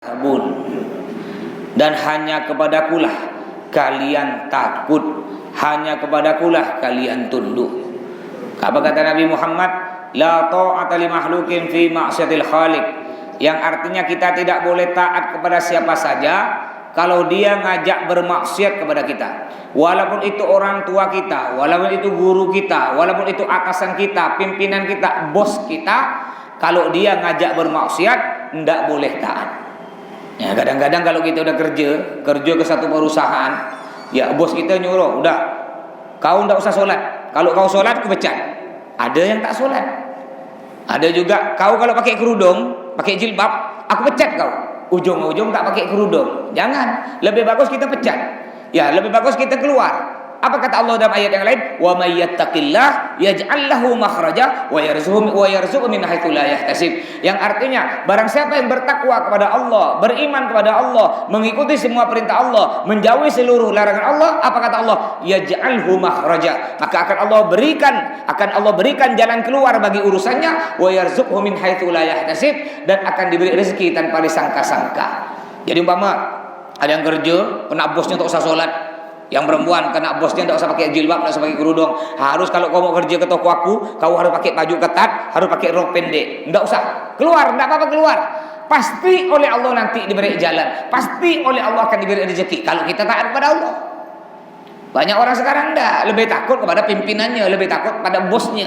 Bun, dan hanya kepadakulah kalian takut, hanya kepadakulah kalian tunduk. Apa kata Nabi Muhammad? La ta'ata li makhluqin fi ma'siyatil khaliq, yang artinya kita tidak boleh taat kepada siapa saja kalau dia ngajak bermaksiat kepada kita. Walaupun itu orang tua kita, walaupun itu guru kita, walaupun itu atasan kita, pimpinan kita, bos kita, kalau dia ngajak bermaksiat, tidak boleh taat. Ya, kadang-kadang kalau kita udah kerja ke satu perusahaan, ya bos kita nyuruh, udah kau ndak usah sholat. Kalau kau sholat, aku pecat. Ada yang tak sholat. Ada juga kau kalau pakai kerudung, pakai jilbab, aku pecat kau. Ujung-ujung tak pakai kerudung. Jangan. Lebih bagus kita pecat. Ya, lebih bagus kita keluar. Apa kata Allah dalam ayat yang lain? Wa may yattaqillah yaj'al lahu makhraja wa yarzuqhu min haitsu la yahtasib. Yang artinya, barang siapa yang bertakwa kepada Allah, beriman kepada Allah, mengikuti semua perintah Allah, menjauhi seluruh larangan Allah, apa kata Allah? Yaj'alhu makhraja. Maka akan Allah berikan jalan keluar bagi urusannya, wa yarzuqhu min haitsu la yahtasib, dan akan diberi rezeki tanpa disangka-sangka. Jadi umpama ada yang kerja, kena bosnya tak usah sholat. Yang perempuan kena bosnya tidak usah pakai jilbab, tidak usah pakai kerudung. Harus kalau kau mau kerja ke toko aku, kau harus pakai baju ketat, harus pakai rok pendek. Tidak usah. Keluar, tidak apa-apa keluar. Pasti oleh Allah nanti diberi jalan. Pasti oleh Allah akan diberi rezeki kalau kita taat kepada Allah. Banyak orang sekarang tidak, lebih takut kepada pimpinannya, lebih takut pada bosnya.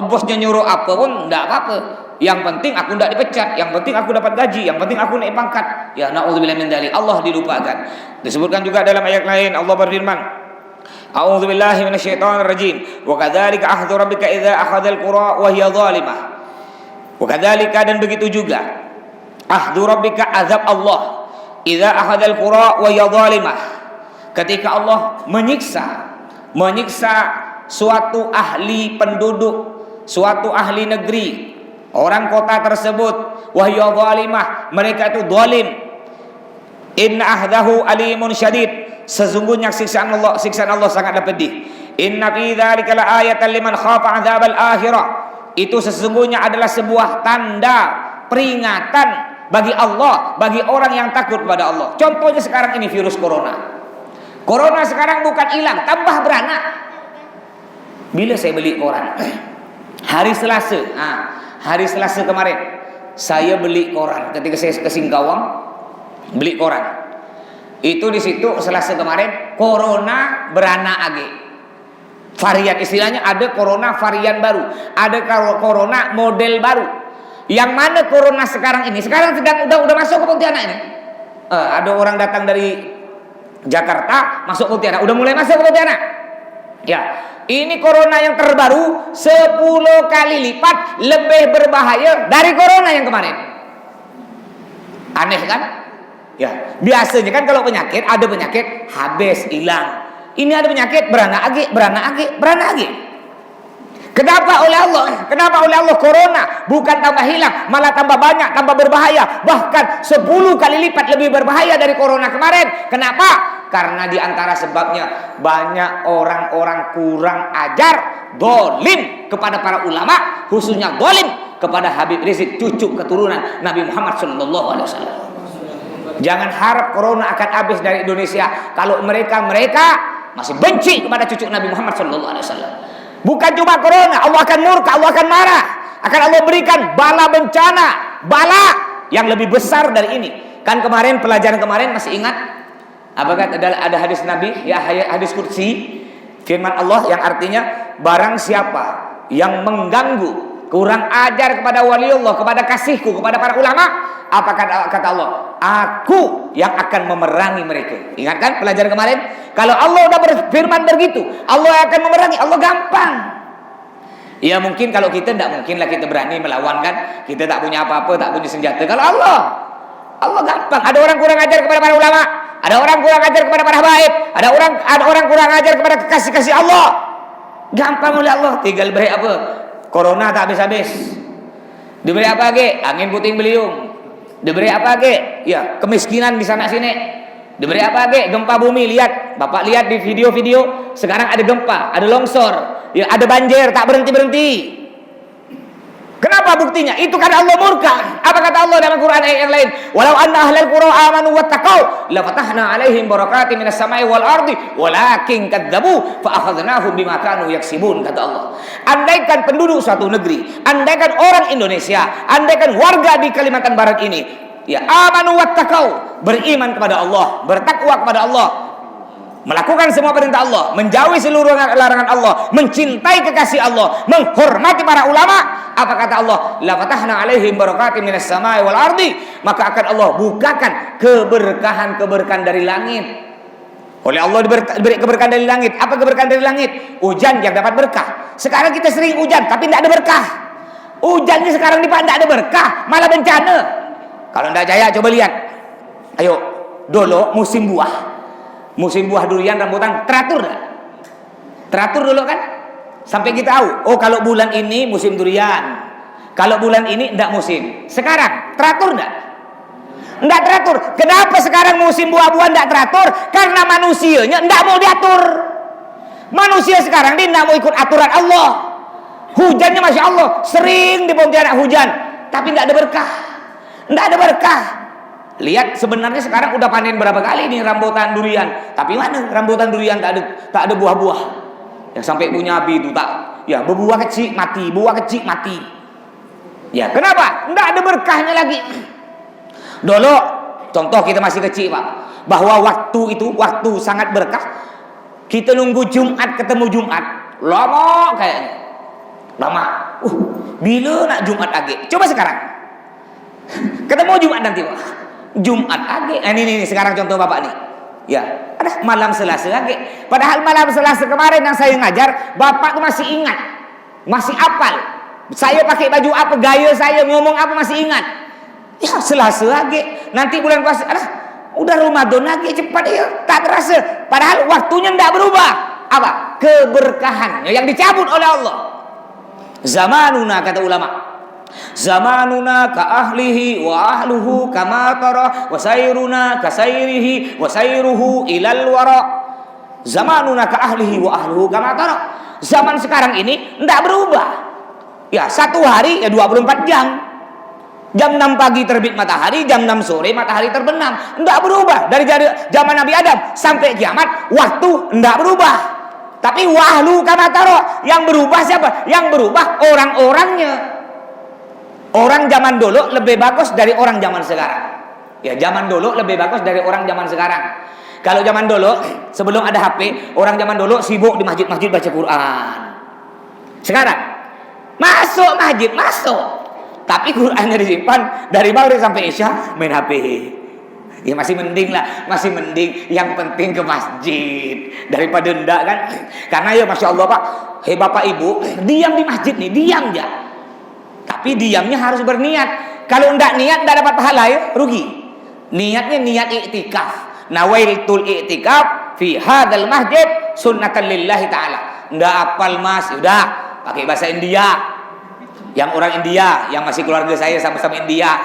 Bosnya nyuruh apa pun tidak apa-apa. Yang penting aku tidak dipecat, yang penting aku dapat gaji, yang penting aku naik pangkat. Ya na'udzubillah min dzalik. Allah dilupakan. Disebutkan juga dalam ayat lain, Allah berfirman, A'udzubillahi minasyaitonir rajim. Wa kadzalika akhdhu rabbika idza akhadzal qura wa hiya zalimah. Wa kadzalika, dan begitu juga akhdhu rabbika, azab Allah, idza akhadzal qura wa hiya zalimah. Ketika Allah menyiksa suatu ahli penduduk, suatu ahli negeri, orang kota tersebut, wahya zalimah, mereka itu zalim. Inna ahdahu alimun syadid, sesungguhnya siksaan Allah sangatlah pedih. Inna fi dzalika laayatan liman khafa adzabal akhirah, itu sesungguhnya adalah sebuah tanda peringatan bagi Allah, bagi orang yang takut kepada Allah. Contohnya sekarang ini virus corona. Corona sekarang bukan hilang, tambah beranak. Bila saya beli koran hari Selasa kemarin, saya beli koran ketika saya ke Singkawang, beli koran. Itu di situ Selasa kemarin, corona beranak age. Varian, istilahnya ada corona varian baru, ada corona model baru. Yang mana corona sekarang ini? Sekarang udah masuk ke Pontianak ini. Ada orang datang dari Jakarta masuk Pontianak, udah mulai masuk ke Pontianak. Ya. Ini corona yang terbaru 10 kali lipat lebih berbahaya dari corona yang kemarin. Aneh kan? Ya, biasanya kan kalau penyakit, ada penyakit habis hilang. Ini ada penyakit beranak agi. Kenapa oleh Allah corona bukan tambah hilang, malah tambah banyak, tambah berbahaya, bahkan 10 kali lipat lebih berbahaya dari corona kemarin. Kenapa? Karena di antara sebabnya banyak orang-orang kurang ajar, dolim kepada para ulama, khususnya dolim kepada Habib Rizik, cucu keturunan Nabi Muhammad SAW. Jangan harap corona akan habis dari Indonesia kalau mereka masih benci kepada cucu Nabi Muhammad SAW. Bukan cuma corona, Allah akan murka, Allah akan marah, akan Allah berikan bala bencana, bala yang lebih besar dari ini. Kan kemarin, pelajaran kemarin masih ingat? Apakah ada hadis Nabi, ya hadis kursi, firman Allah yang artinya, barang siapa yang mengganggu, kurang ajar kepada waliullah, kepada kasihku, kepada para ulama, apa kata Allah? Aku yang akan memerangi mereka. Ingat kan pelajaran kemarin? Kalau Allah udah berfirman begitu, Allah akan memerangi. Allah gampang. Ya mungkin kalau kita tidak mungkin lah kita berani melawan kan. Kita tak punya apa-apa, tak punya senjata. Kalau Allah gampang. Ada orang kurang ajar kepada para ulama, ada orang kurang ajar kepada para habaib, ada orang kurang ajar kepada kekasih-kasih Allah. Gampang oleh Allah. Tinggal beri apa? Corona tak habis-habis. Diberi apa lagi? Angin puting beliung. Diberi apa lagi? Ya, kemiskinan di sana sini. Diberi apa lagi? Gempa bumi. Lihat, Bapak lihat di video-video, sekarang ada gempa, ada longsor, ya, ada banjir tak berhenti-berhenti. Kenapa buktinya? Itu karena Allah murka. Apa kata Allah dalam Quran ayat yang lain? Walau anna ahlal qura amanu wattaqau la fatahna alaihim barakatin minas samai wal ardi walakin kadzabu fa akhadnahum bima kanu yaksibun, kata Allah. Andaikan penduduk suatu negeri, andaikan orang Indonesia, andaikan warga di Kalimantan Barat ini, ya amanu wattaqau, beriman kepada Allah, bertakwa kepada Allah, melakukan semua perintah Allah, menjauhi seluruh larangan Allah, mencintai kekasih Allah, menghormati para ulama. Apa kata Allah? La fatahna alaihim barakatin minas samai wal ardi, maka akan Allah bukakan keberkahan dari langit. Oleh Allah diberi keberkahan dari langit. Apa keberkahan dari langit? Hujan yang dapat berkah. Sekarang kita sering hujan tapi tidak ada berkah. Hujannya sekarang tidak ada berkah, malah bencana. Kalau tidak percaya coba lihat. Ayo, dulu musim buah. Musim buah durian rambutan teratur dah. Teratur dulu kan? Sampai kita tahu, oh kalau bulan ini musim durian. Kalau bulan ini enggak musim. Sekarang teratur enggak? Enggak teratur. Kenapa sekarang musim buah-buahan enggak teratur? Karena manusianya enggak mau diatur. Manusia sekarang dia enggak mau ikut aturan Allah. Hujannya Masya Allah, sering di Pontianak hujan, tapi enggak ada berkah. Enggak ada berkah. Lihat sebenarnya sekarang udah panen berapa kali nih rambutan durian, tapi mana rambutan durian tak ada buah-buah. Yang sampai punya api itu tak, ya berbuah kecil mati, buah kecil mati. Ya kenapa? Enggak ada berkahnya lagi. Dulu contoh kita masih kecil Pak, bahwa waktu itu waktu sangat berkah. Kita nunggu Jumat ketemu Jumat, lama kayaknya, lama. Bila nak Jumat lagi? Coba sekarang ketemu Jumat nanti Pak. Jumat lagi. Ini sekarang contoh Bapak nih. Ya, ada malam Selasa lagi. Padahal malam Selasa kemarin yang saya ngajar, Bapak tuh masih ingat. Masih apal. Saya pakai baju apa, gaya saya ngomong apa masih ingat. Ya, Selasa lagi. Nanti bulan puasa, udah Ramadan lagi, cepat ya. Tak terasa. Padahal waktunya tidak berubah. Apa? Keberkahannya yang dicabut oleh Allah. Zamanuna, kata ulama. Zamanuna ka ahlihi wa ahluhu kama tara wa sayruna ka sayrihi wa sayruhu ilal wara. Zamanuna ka ahlihi wa ahluhu kama tara. Zaman sekarang ini tidak berubah. Ya, satu hari ya 24 jam. Jam 6 pagi terbit matahari, jam 6 sore matahari terbenam. Tidak berubah dari zaman Nabi Adam sampai kiamat, waktu tidak berubah. Tapi wahlu kama tara, yang berubah siapa? Yang berubah orang-orangnya. Orang zaman dulu lebih bagus dari orang zaman sekarang. Ya, zaman dulu lebih bagus dari orang zaman sekarang. Kalau zaman dulu, sebelum ada HP, orang zaman dulu sibuk di masjid-masjid baca Quran. Sekarang, masuk masjid, masuk. Tapi Qurannya disimpan dari maghrib sampai isya main HP. Ya masih mending lah, masih mending. Yang penting ke masjid daripada ndak kan. Karena ya Masya Allah Pak, Bapak Ibu, diam di masjid nih, diam aja. Tapi diamnya harus berniat. Kalau enggak niat, enggak dapat pahala ya, rugi. Niatnya niat iktikaf. Nawaitul iktikaf fi hadzal masjid sunnatan lillahi ta'ala. Enggak apal Mas, udah pakai bahasa India. Yang orang India, yang masih keluarga saya sama-sama India.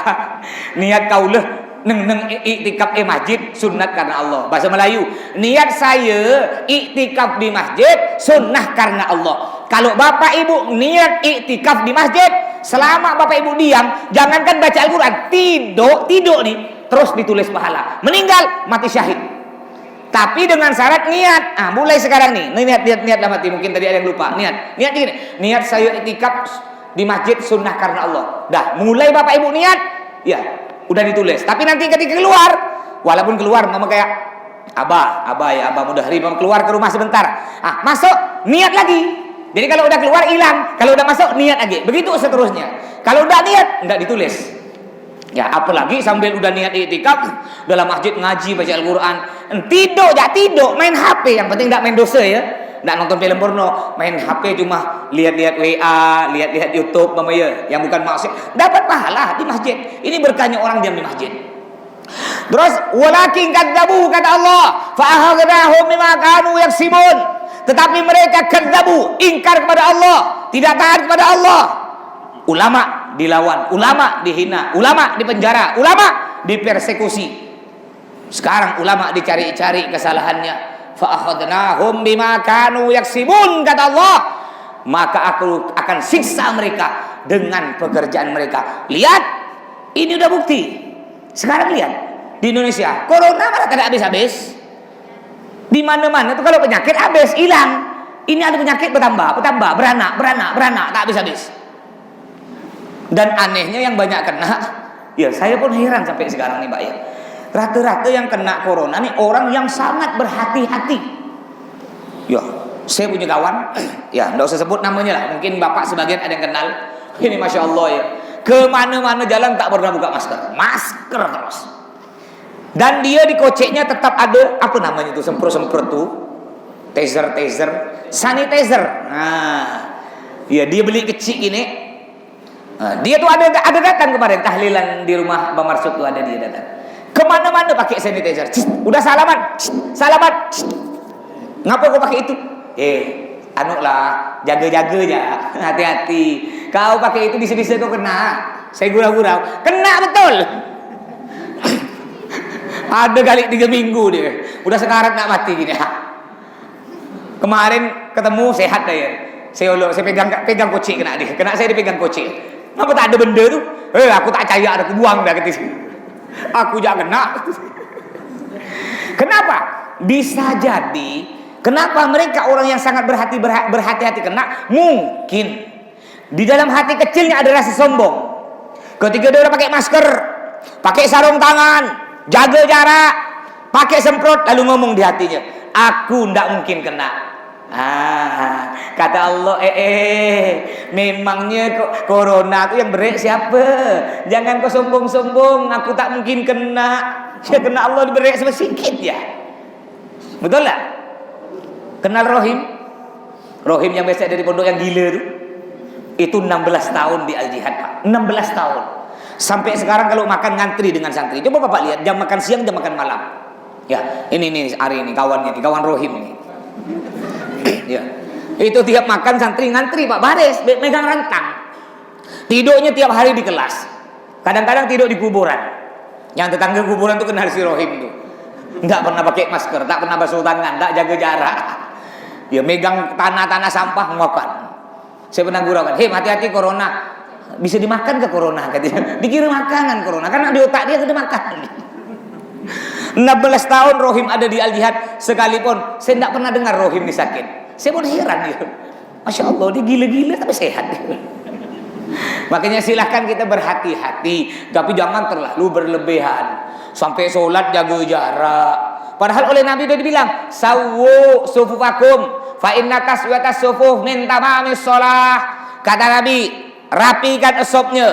Niat kaulah neng iktikaf masjid sunnat karena Allah. Bahasa Melayu, niat saya iktikaf di masjid sunnah karena Allah. Kalau Bapak Ibu niat iktikaf di masjid, selama Bapak Ibu diam, jangankan baca Al-Quran, tidur nih, terus ditulis pahala. Meninggal, mati syahid. Tapi dengan syarat niat. Mulai sekarang nih, niat dalam hati. Mungkin tadi ada yang lupa. Niat gini. Niat saya iktikaf di masjid sunnah karena Allah. Dah, mulai Bapak Ibu niat, ya, udah ditulis. Tapi nanti ketika keluar, walaupun keluar, mama kayak Abah Mudahri, mama keluar ke rumah sebentar. Masuk, niat lagi. Jadi kalau udah keluar hilang, kalau udah masuk niat lagi. Begitu seterusnya. Kalau udah niat, enggak ditulis. Ya, apalagi sambil udah niat iktikaf dalam masjid ngaji baca Al-Qur'an, tidur, main HP, yang penting enggak main dosa ya. Enggak nonton film porno, main HP cuma lihat-lihat WA, lihat-lihat YouTube mama ya, yang bukan maksiat, dapat pahala di masjid. Ini berkahnya orang diam di masjid. Terus walakin kadzabu, kata Allah, fa akhadnahum bima kanu yaksibun. Tetapi mereka kadzabu, ingkar kepada Allah, tidak taat kepada Allah. Ulama dilawan, ulama dihina, ulama dipenjara, ulama dipersekusi. Sekarang ulama dicari-cari kesalahannya. Fa akhadnahum bima kanu yaksibun, kata Allah, maka aku akan siksa mereka dengan pekerjaan mereka. Lihat, ini udah bukti. Sekarang lihat di Indonesia, corona malah tidak habis-habis. Di mana-mana tuh kalau penyakit habis, hilang. Ini ada penyakit bertambah, beranak, tak habis-habis. Dan anehnya yang banyak kena, ya saya pun heran sampai sekarang nih Pak ya. Rata-rata yang kena corona nih orang yang sangat berhati-hati. Ya, saya punya kawan, ya nggak usah sebut namanya lah. Mungkin Bapak sebagian ada yang kenal. Ini Masya Allah ya. Kemana-mana jalan tak pernah buka masker terus. Dan dia di koceknya tetap ada apa namanya itu semprot tuh, taser, sanitizer. Nah, ya dia beli kecil ini. Nah, dia tuh ada datang kemarin tahlilan di rumah Bang Marsud tuh ada dia datang. Kemana-mana pakai sanitizer. Udah salaman. Ngapa kau pakai itu? Anu lah, jaga-jaga aja, hati-hati. Kau pakai itu bisa-bisa kau kena. Saya gurau-gurau, kena betul. Ada kali 3 minggu dia, udah sekarat nak mati gini. Kemarin ketemu sehat dah ya. Saya pegang kucing kena dia, kena saya dipegang kucing. Kenapa tak ada benda tu? Aku tak percaya, aku buang dah ke situ. Aku jangan kena. Kenapa? Bisa jadi kenapa mereka orang yang sangat berhati-hati kena? Mungkin di dalam hati kecilnya ada rasa sombong. Ketika dia udah pakai masker, pakai sarung tangan, jaga jarak, pakai semprot, lalu ngomong di hatinya, aku ndak mungkin kena. Kata Allah, memangnya kok corona itu yang berik siapa? Jangan kau sombong-sombong, aku tak mungkin kena. Ya kena Allah berik sedikit ya. Betul tak? Kenal Rohim yang biasa dari pondok yang gila itu 16 tahun di Al-Jihad Pak. 16 tahun. Sampai sekarang kalau makan ngantri dengan santri. Coba Bapak lihat jam makan siang, jam makan malam. Ya, ini hari ini kawannya, kawan Rohim ini. Ya. Itu tiap makan santri ngantri Pak, baris, megang rantang. Tidurnya tiap hari di kelas. Kadang-kadang tidur di kuburan. Yang tetangga kuburan tuh kenal si Rohim tuh. Enggak pernah pakai masker, tak pernah basuh tangan, tak jaga jarak. Dia megang tanah-tanah sampah makan. Saya pernah guraukan, hati-hati corona. Bisa dimakan ke corona katanya. Dikira makanan corona karena di otak dia sudah makan. 16 tahun Rohim ada di Al-Jihad, sekalipun saya tidak pernah dengar Rohim ini sakit. Saya pun heran dia. Masya Allah, dia gila-gila tapi sehat. Makanya silahkan kita berhati-hati, tapi jangan terlalu berlebihan. Sampai sholat jaga jarak. Padahal oleh Nabi sudah dibilang, sawu sufufakum fa inna taswiyatas sufuf min tamamis shalah. Kata Nabi, rapikan asopnya,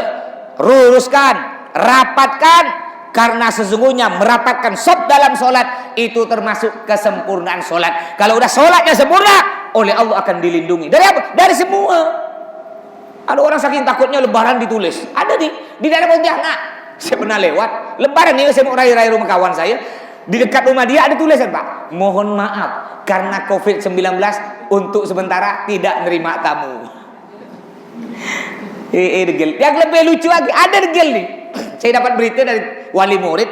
luruskan, rapatkan. Karena sesungguhnya merapatkan sop dalam solat itu termasuk kesempurnaan solat. Kalau udah solatnya sempurna, oleh Allah akan dilindungi. Dari apa? Dari semua. Ada orang saking takutnya lebaran ditulis. Ada di daerah Pontianak. Saya pernah lewat. Lebaran ini saya mau raya-raya rumah kawan saya. Di dekat rumah dia ada tulisan Pak. Mohon maaf karena COVID-19 untuk sementara tidak nerima tamu. Degil. Yang lebih lucu lagi ada degil nih. Saya dapat berita dari wali murid.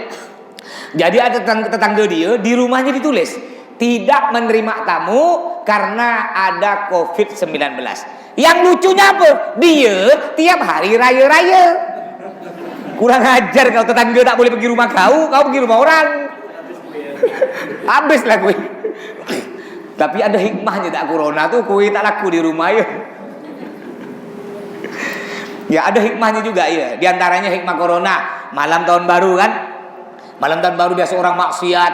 Jadi ada tetangga dia di rumahnya ditulis tidak menerima tamu karena ada COVID-19. Yang lucunya apa? Dia tiap hari raya-raya. Kurang ajar kau tetangga tak boleh pergi rumah kau pergi rumah orang. Habislah gue. Tapi ada hikmahnya tak corona tuh kue tak laku di rumah ya. Ya ada hikmahnya juga ya. Di antaranya hikmah corona, malam tahun baru kan? Malam tahun baru biasa orang maksiat,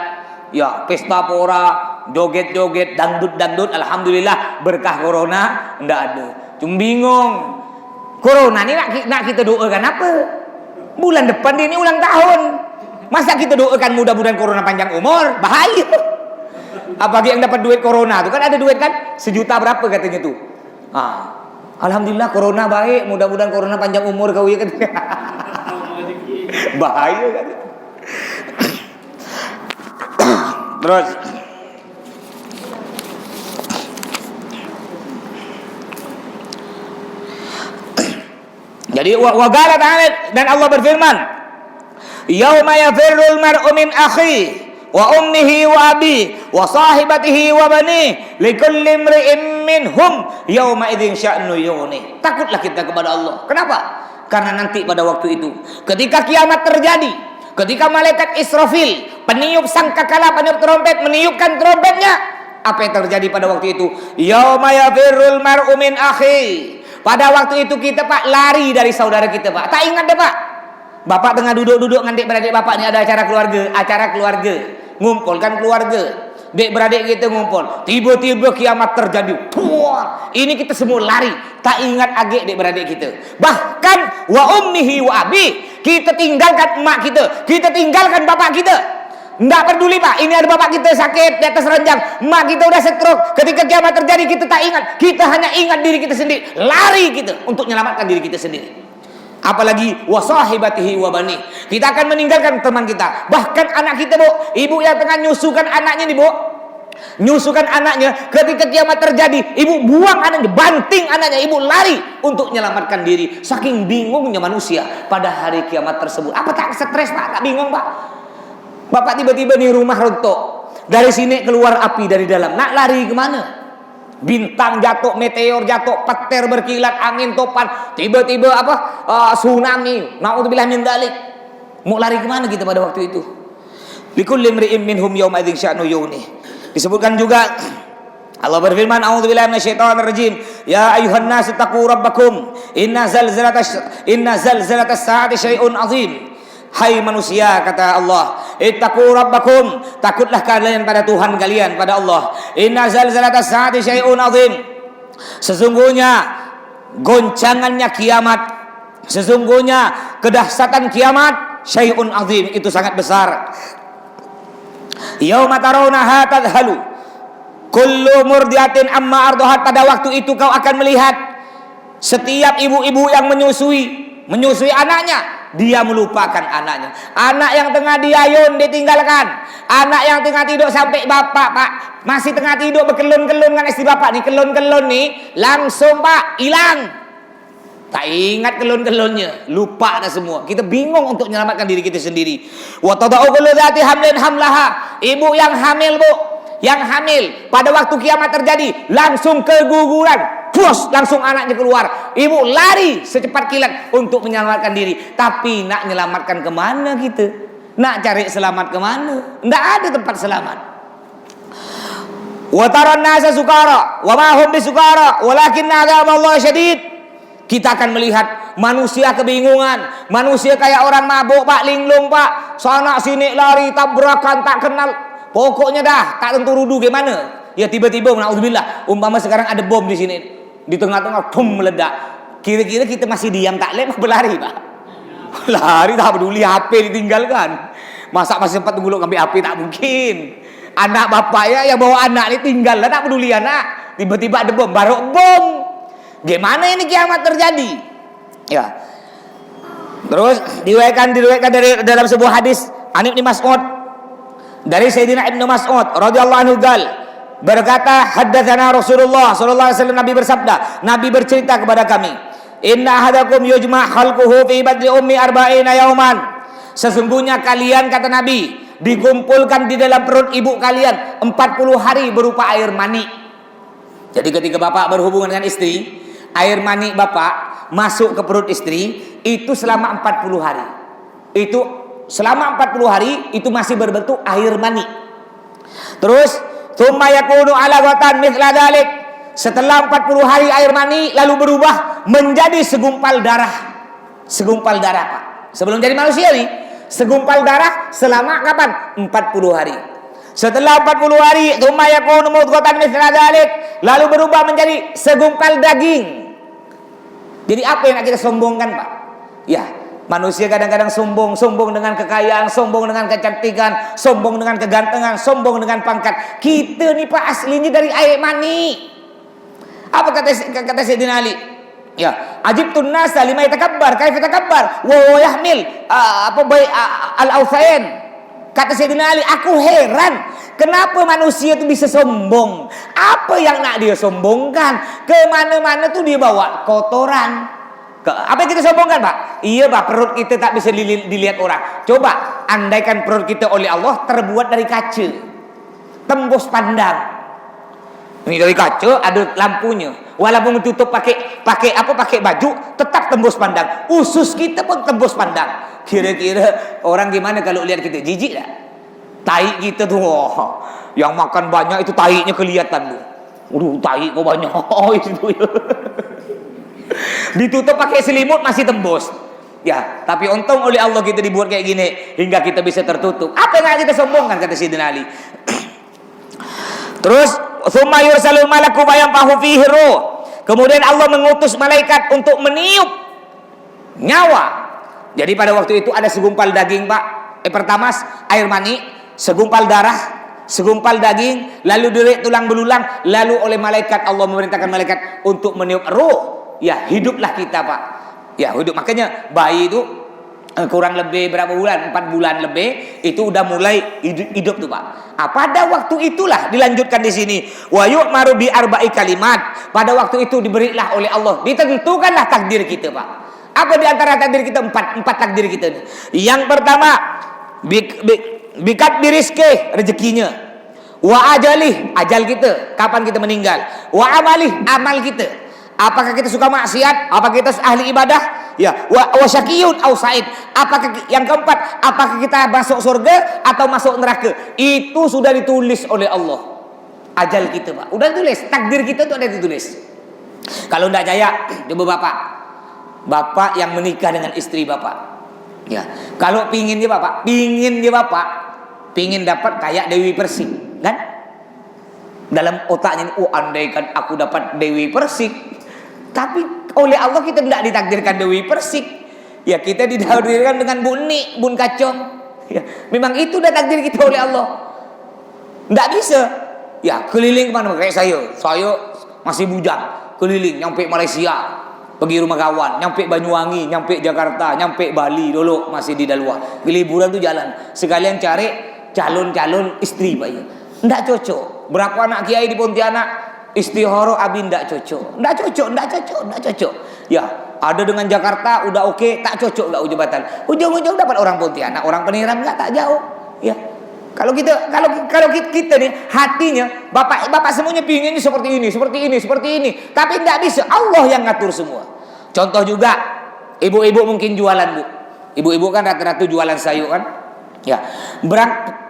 ya pesta pora, joget-joget, dangdut, alhamdulillah berkah corona ndak ada. Cuma bingung. Corona ini nak kita doakan apa? Bulan depan ini ulang tahun. Masa kita doakan mudah-mudahan corona panjang umur? Bahaya. Apalagi yang dapat duit corona tuh kan ada duit kan? 1 juta berapa katanya tuh? Alhamdulillah corona baik, mudah-mudahan corona panjang umur kau ya kan. Bahaya kan. Terus jadi dan Allah berfirman, "Yauma yafirrul mar'u min akhihi wa ummihi wa abi wa sahibatihi wa bani likulli imri'in minhum yauma idzin sya'nu yughni. Takutlah kita kepada Allah. Kenapa? Karena nanti pada waktu itu ketika kiamat terjadi, ketika malaikat Israfil peniup sangkakala, peniup trompet meniupkan trompetnya, apa yang terjadi pada waktu itu? Yauma yafirrul mar'u min akhi. Pada waktu itu kita Pak lari dari saudara kita Pak. Tak ingat deh Pak. Bapak tengah duduk-duduk dengan adik-beradik Bapak ni, ada acara keluarga, ngumpulkan keluarga. Dek beradik kita ngumpul. Tiba-tiba kiamat terjadi. Puah, ini kita semua lari. Tak ingat agak dek beradik kita. Bahkan wa ummihi wa abi. Kita tinggalkan emak kita. Kita tinggalkan bapak kita. Tidak peduli Pak. Ini ada bapak kita sakit di atas ranjang. Emak kita udah stroke. Ketika kiamat terjadi kita tak ingat. Kita hanya ingat diri kita sendiri. Lari kita untuk menyelamatkan diri kita sendiri. Apalagi wasahibatihi wa bani. Kita akan meninggalkan teman kita. Bahkan anak kita Bu. Ibu yang tengah nyusukan anaknya nih Bu. Nyusukan anaknya. Ketika kiamat terjadi, ibu buang anaknya, banting anaknya, ibu lari untuk menyelamatkan diri. Saking bingungnya manusia pada hari kiamat tersebut. Apa tak stres Pak? Tak bingung Pak? Bapak tiba-tiba nih rumah runtuh. Dari sini keluar api dari dalam. Nak lari kemana? Bintang jatuh, meteor jatuh, petir berkilat, angin topan, tiba-tiba tsunami. Naudzubillah min dzalik. Mau lari kemana kita pada waktu itu? Likulli imri'in minhum yawma idzin sya'nu yughni. Disebutkan juga Allah berfirman, a'udzubillahi minasyaitonir rajim, ya ayyuhan nasu taqu rabbakum inna zalzalatas saati syai'un azim. Hai manusia, kata Allah, ittaqu rabbakum, takutlah kalian pada Tuhan kalian, pada Allah. Inna zalzalatas saati syai'un azim. Sesungguhnya goncangannya kiamat, sesungguhnya kedahsyatan kiamat, syai'un azim, itu sangat besar. Yauma tarawnaha tadhalu kullu murdiatin amma ardahat. Pada waktu itu kau akan melihat setiap ibu-ibu yang menyusui anaknya, dia melupakan anaknya. Anak yang tengah diayun ditinggalkan. Anak yang tengah tidur sampai bapak Pak masih tengah tidur berkelun-kelun dengan istri bapak nih, kelun-kelun nih, langsung Pak hilang. Tak ingat kelun-kelunnya, lupa dah semua. Kita bingung untuk menyelamatkan diri kita sendiri. Wa tada'u kullu dzati hamlin hamlaha. Ibu yang hamil Bu, yang hamil pada waktu kiamat terjadi langsung keguguran. Terus langsung anaknya keluar. Ibu lari secepat kilat untuk menyelamatkan diri. Tapi nak menyelamatkan kemana kita? Nak cari selamat kemana? Tidak ada tempat selamat. Wa taran nasa sukara wa ma hum bisukara walakinna adzaballahi syadid. Kita akan melihat manusia kebingungan, manusia kayak orang mabuk Pak, linglung Pak, sana sini lari, tabrakan, tak kenal. Pokoknya dah tak tentu rudu gimana. Ya tiba-tiba naudzubillah, umpama sekarang ada bom di sini, di tengah-tengah bom meledak. Kira-kira kita masih diam tak lep berlari Pak? Lari tak peduli, HP ditinggalkan. Masa masih sempat tunggu ngambil HP, tak mungkin. Anak bapak ya yang bawa anak ini tinggal lah, tak peduli anak. Tiba-tiba ada bom, baru bom. Gimana ini kiamat terjadi? Ya. Terus diriwayatkan dari dalam sebuah hadis An Ibnu Mas'ud, dari Sayyidina Ibnu Mas'ud radhiyallahu anhu berkata, haddatsana Rasulullah sallallahu alaihi wasallam, Nabi bersabda, Nabi bercerita kepada kami, inna ahadakum yujma' khalquhu fi batni ummi arba'ina yauman. Sesungguhnya kalian, kata Nabi, dikumpulkan di dalam perut ibu kalian 40 hari berupa air mani. Jadi ketika bapak berhubungan dengan istri, air mani bapak masuk ke perut istri itu selama 40 hari. Itu selama 40 hari itu masih berbentuk air mani. Terus tsumma yakunu 'alaqatan mithla dzalik. Setelah 40 hari air mani lalu berubah menjadi segumpal darah. Segumpal darah Pak. Sebelum jadi manusia nih, segumpal darah selama kapan? 40 hari. Setelah 40 hari tsumma yakunu mudghatan mithla dzalik, lalu berubah menjadi segumpal daging. Jadi apa yang nak kita sombongkan Pak? Ya, manusia kadang-kadang sombong dengan kekayaan, sombong dengan kecantikan, sombong dengan kegantengan, sombong dengan pangkat. Kita nih Pak aslinya dari air mani. Apa kata Sayyidina Ali? Ya, ajibtun nasa lima yatakabbar, kaifa yatakabbar wa yahmil al-awsain. Kata Sayyidina Ali, aku heran kenapa manusia itu bisa sombong. Apa yang nak dia sombongkan? Kemana-mana tuh dia bawa kotoran. Apa yang kita sombongkan Pak? Iya Pak, perut kita tak bisa dilihat orang. Coba andaikan perut kita oleh Allah terbuat dari kaca, tembus pandang. Ini dari kaca, ada lampunya. Walaupun tutup pakai baju, tetap tembus pandang. Usus kita pun tembus pandang. Kira-kira orang gimana kalau lihat kita? Jijik tak? Tai kita tu, yang makan banyak itu taiknya kelihatan tu. Tai kau banyak. Itu ya. Ditutup pakai selimut masih tembus. Ya, tapi untung oleh Allah kita dibuat kayak gini hingga kita bisa tertutup. Apa yang kita sombongkan, kata Sayyidina Ali. Terus, "Tsumma yursalul malaku fayanfahu fihi ruh." Kemudian Allah mengutus malaikat untuk meniup nyawa. Jadi pada waktu itu ada segumpal daging, Pak. Pertama air mani, segumpal darah, segumpal daging, lalu derik tulang belulang, lalu oleh malaikat Allah memerintahkan malaikat untuk meniup ruh. Ya, hiduplah kita, Pak. Ya, hidup. Makanya bayi itu kurang lebih berapa bulan? 4 bulan lebih itu udah mulai hidup tuh, Pak. Pada waktu itulah dilanjutkan di sini, wa yu'maru bi arba'i kalimat. Pada waktu itu diberilah oleh Allah, ditentukanlah takdir kita, Pak. Apa di antara takdir kita? Empat takdir kita nih. Yang pertama, bikat birizki, rezekinya. Wa ajalih, ajal kita, kapan kita meninggal. Wa amalih, amal kita. Apakah kita suka maksiat? Apakah kita ahli ibadah? Ya, wa syaqiyun au sa'id. Apakah yang keempat, apakah kita masuk surga atau masuk neraka? Itu sudah ditulis oleh Allah. Ajal kita, Pak. Udah ditulis, takdir kita itu ada ditulis. Kalau enggak jaya, coba Bapak yang menikah dengan istri Bapak. Ya, kalau pingin dia Bapak, pingin dapat kayak Dewi Persik, kan? Dalam otaknya ini, andaikan aku dapat Dewi Persik. Tapi oleh Allah kita tidak ditakdirkan Dewi Persik. Ya, kita ditakdirkan dengan Bun Kacong. Ya, memang itu udah takdir kita oleh Allah. Tidak bisa. Ya, keliling kemana? Kayak saya masih bujang, keliling, nyampe Malaysia, pergi rumah kawan, nyampe Banyuwangi, nyampe Jakarta, nyampe Bali dulu masih di Dalwah. Liburan tuh jalan. Sekalian cari calon istri, Pak. Tidak cocok. Berapa anak kiai di Pontianak? Istihara abi ndak cocok. Ya, ada dengan Jakarta udah oke, tak cocok enggak ujung-ujung. Ujung-ujung dapat orang Pontianak, orang Peniram enggak tak jauh. Ya. Kalau kita nih hatinya bapak semuanya pinginnya seperti ini. Tapi enggak bisa. Allah yang ngatur semua. Contoh juga ibu-ibu mungkin jualan, Bu. Ibu-ibu kan rata-rata jualan sayur kan? Ya.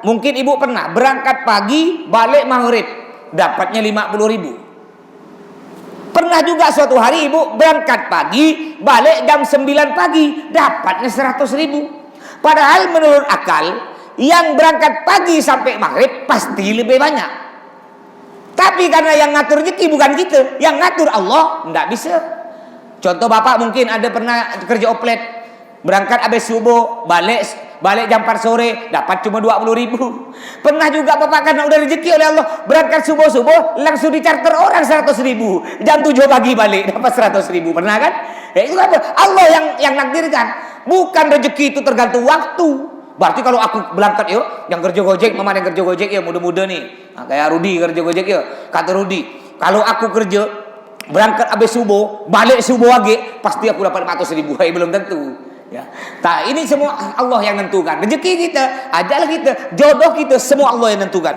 Mungkin ibu pernah berangkat pagi, balik maghrib. Dapatnya 50.000. Pernah juga suatu hari ibu berangkat pagi, balik jam 9 pagi, dapatnya 100.000. Padahal menurut akal, yang berangkat pagi sampai maghrib pasti lebih banyak. Tapi karena yang ngatur rezeki bukan kita, yang ngatur Allah, enggak bisa. Contoh bapak mungkin ada pernah kerja oplet, berangkat habis subuh, balik jam 4 sore, dapat cuma 20.000. Pernah juga bapak karena udah rezeki oleh Allah, berangkat subuh langsung dicarter orang 100.000. Jam 7 pagi balik dapat 100.000. Pernah kan? Ya, itu apa? Allah yang nakdirkan. Bukan rezeki itu tergantung waktu. Berarti kalau aku berangkat yang kerja Gojek, mama yang kerja Gojek ya muda-muda nih. Nah, kayak Rudi kerja Gojek ya. Kata Rudi, kalau aku kerja berangkat habis subuh, balik subuh lagi, pasti aku dapat 400.000. Belum tentu. Ya. Nah, ini semua Allah yang nentukan. Rezeki kita, ajal kita, jodoh kita, semua Allah yang nentukan.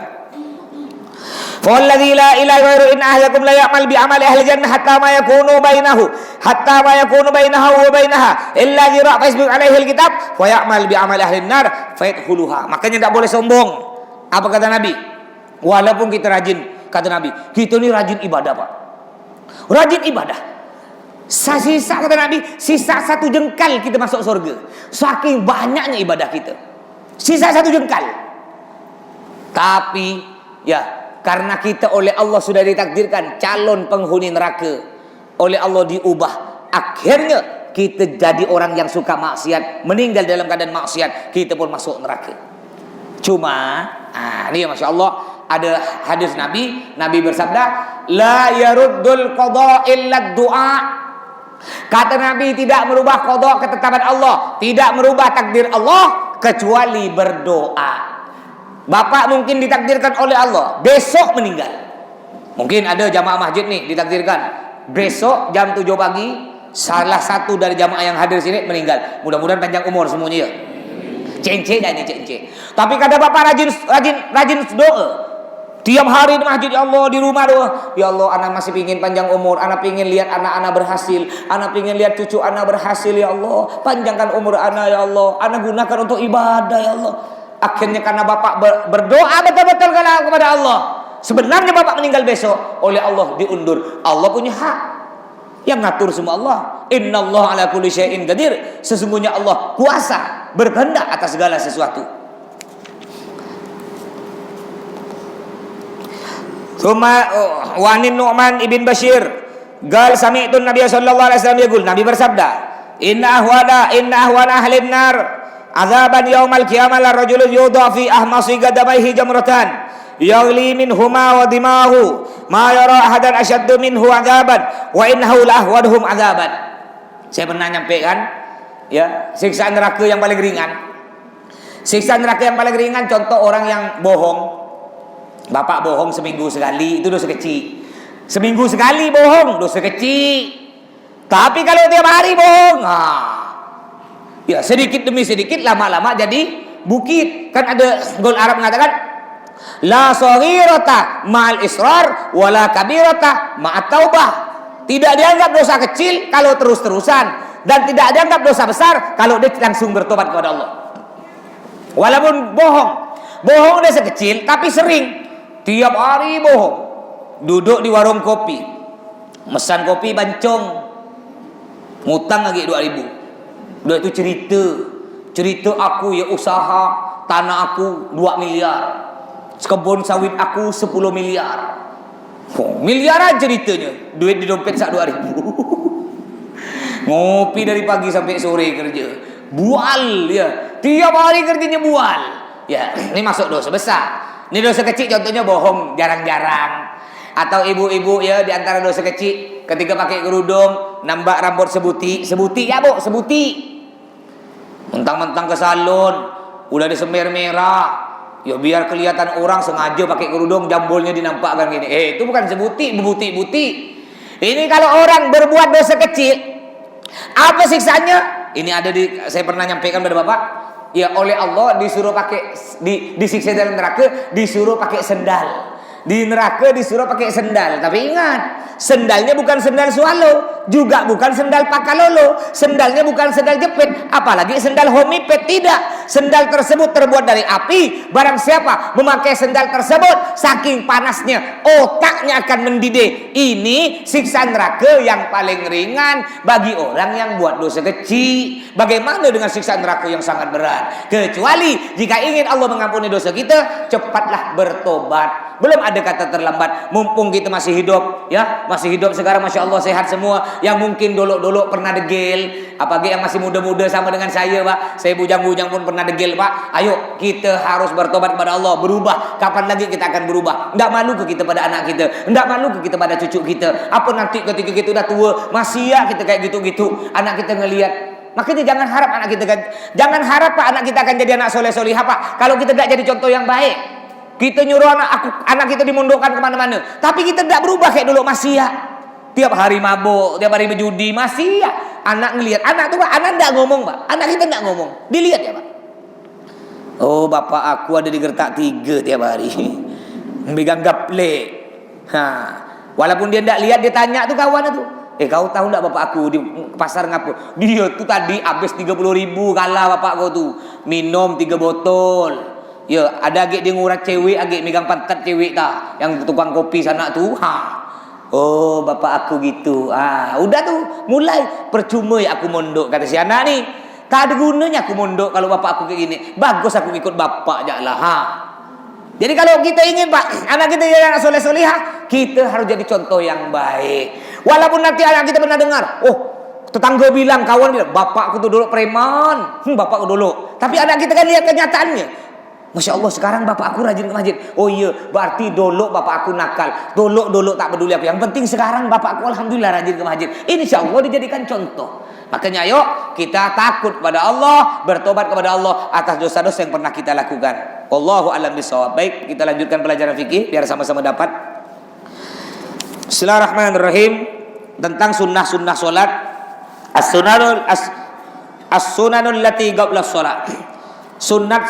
Falladzi la ilaha ghairu in ahyakum la ya'mal bi amali ahli jannah hatta ma yakunu bainahu wa bainaha illa ghira Facebook alaihi alkitab wa ya'mal bi amali ahli nar fayadkhuluha. Makanya tidak boleh sombong. Apa kata Nabi? Walaupun kita rajin, kata Nabi, kita ini rajin ibadah, Pak. Rajin ibadah. Sisa kata Nabi, sisa 1 jengkal kita masuk surga. Saking banyaknya ibadah kita. Sisa 1 jengkal. Tapi ya, karena kita oleh Allah sudah ditakdirkan calon penghuni neraka, oleh Allah diubah. Akhirnya kita jadi orang yang suka maksiat, meninggal dalam keadaan maksiat, kita pun masuk neraka. Cuma, ini ya Masya Allah, ada hadis Nabi bersabda, la yaruddul qada illa du'a. Kata Nabi, tidak merubah qada ketetapan Allah, tidak merubah takdir Allah kecuali berdoa. Bapak mungkin ditakdirkan oleh Allah besok meninggal. Mungkin ada jamaah masjid nih ditakdirkan besok jam 7 pagi salah satu dari jamaah yang hadir sini meninggal. Mudah-mudahan panjang umur semuanya ya. Cengce dah ni cengce. Tapi kata bapak rajin doa. Tiap hari di masjid, ya Allah, di rumah doa. Ya Allah, anak masih pingin panjang umur, anak pingin lihat anak-anak berhasil, anak pingin lihat cucu anak berhasil, ya Allah. Panjangkan umur anak, ya Allah. Anak gunakan untuk ibadah, ya Allah. Akhirnya karena bapak berdoa betul-betul kepada Allah, sebenarnya bapak meninggal besok, oleh Allah diundur. Allah punya hak. Yang ngatur semua Allah. Innallaha ala kulli syai'in qadir. Sesungguhnya Allah kuasa berkehendak atas segala sesuatu. Thumma wanin Nu'man ibn Bashir gal sami'tu Nabi sallallahu alaihi wasallam yaqul, Nabi bersabda, inna ahwana ahlin nar azaban yaumal qiyamah la rajulun yudha fi ahmasi gadabaihi jamratan yaghli minhuma wa dimahu ma yara ahadan ashaddu minhu azaban wa innahu la ahwadhum azaban. Saya pernah nyampaikan ya, siksaan neraka yang paling ringan. Siksaan neraka yang paling ringan, contoh orang yang bohong. Bapak bohong seminggu sekali, itu dosa kecil. Seminggu sekali bohong, dosa kecil. Tapi kalau tiap hari bohong, ya sedikit demi sedikit, lama-lama jadi bukit. Kan ada gaul Arab mengatakan, la saghirata ma'al israr, wala kabirata ma'at taubah. Tidak dianggap dosa kecil kalau terus-terusan, dan tidak dianggap dosa besar kalau dia langsung bertobat kepada Allah. Walaupun bohong dosa kecil, tapi sering. Tiap hari bohong. Duduk di warung kopi, mesan kopi bancong, ngutang lagi 2.000. Dua itu cerita aku ya usaha tanah aku 2 miliar, kebun sawit aku 10 miliar. Miliaran ceritanya. Duit di dompet sak 2.000. Ngopi dari pagi sampai sore kerja. Bual ya. Tiap hari kerjanya bual. Ya, ini masuk dosa besar. Ini dosa kecil, contohnya bohong jarang-jarang. Atau ibu-ibu ya, di antara dosa kecil, ketika pakai kerudung nambah rambut sebuti ya bu, sebuti. Mentang-mentang ke salon udah disemir merah, ya biar kelihatan orang, sengaja pakai kerudung, jambulnya dinampakkan gini. Itu bukan sebuti, bebuti-buti. Ini kalau orang berbuat dosa kecil, apa siksanya? Ini ada saya pernah nyampaikan pada bapak. Ya, oleh Allah disuruh pakai disiksa dalam neraka, disuruh pakai sendal. Di neraka disuruh pakai sendal. Tapi ingat, sendalnya bukan sendal swallow, juga bukan sendal pakalolo, sendalnya bukan sendal jepit, apalagi sendal homipet. Tidak. Sendal tersebut terbuat dari api. Barang siapa memakai sendal tersebut, saking panasnya otaknya akan mendidih. Ini siksa neraka yang paling ringan bagi orang yang buat dosa kecil. Bagaimana dengan siksa neraka yang sangat berat? Kecuali jika ingin Allah mengampuni dosa kita, cepatlah bertobat. Belum ada kata terlambat. Mumpung kita masih hidup, ya, masih hidup sekarang, masya Allah sehat semua. Yang mungkin dulu pernah degil, apalagi yang masih muda-muda sama dengan saya, pak. Saya bujang-bujang pun pernah degil, pak. Ayo kita harus bertobat kepada Allah, berubah. Kapan lagi kita akan berubah? Enggak malu ke kita pada anak kita, enggak malu ke kita pada cucu kita. Apa nanti ketika kita udah tua, masih ya kita kayak gitu-gitu, anak kita ngelihat. Makanya jangan harap jangan harap pak anak kita akan jadi anak soleh-solihah, pak. Kalau kita tidak jadi contoh yang baik. Kita nyuruh anak kita dimundurkan kemana-mana, tapi kita tidak berubah kayak dulu, masih ya. Tiap hari mabuk, tiap hari berjudi, masih ya. Anak ngelihat, anak tuh pak, anak tidak ngomong pak, anak kita tidak ngomong, dilihat ya pak. Oh bapak aku ada di Gertak 3 tiap hari, megang gaplek. Walaupun dia tidak lihat, dia tanya tuh kawan tuh. Kau tahu enggak bapak aku di pasar ngapu? Dia tuh tadi habis 30.000 kalah bapak kau tuh. Minum 3 botol. Ya, ada agak dia ngurat cewek, agak megang pantat cewek tak, yang tukang kopi sana tuh. Oh, bapak aku gitu. Udah tuh, mulai percuma ya aku mondok, kata si anak nih. Tak ada gunanya aku mondok kalau bapak aku kayak gini. Bagus aku ikut bapak aja lah. Jadi kalau kita ingin pak, anak kita jadi anak soleh-solihah, kita harus jadi contoh yang baik. Walaupun nanti anak kita pernah dengar, tetangga bilang, kawan bilang, bapakku tuh dulu preman, bapakku dulu. Tapi anak kita kan lihat kenyataannya. Masya Allah sekarang bapak aku rajin ke masjid. Oh iya, berarti dulu bapak aku nakal, dulu tak peduli apa. Yang penting sekarang bapak aku alhamdulillah rajin ke masjid. Insya Allah dijadikan contoh. Makanya ayo kita takut kepada Allah, bertobat kepada Allah atas dosa-dosa yang pernah kita lakukan. Wallahu a'lam bishawab. Baik, kita lanjutkan pelajaran fikih biar sama-sama dapat. Bismillahirrahmanirrahim. Tentang sunnah-sunnah solat. As-sunanul lati qabla sholat. Sunnah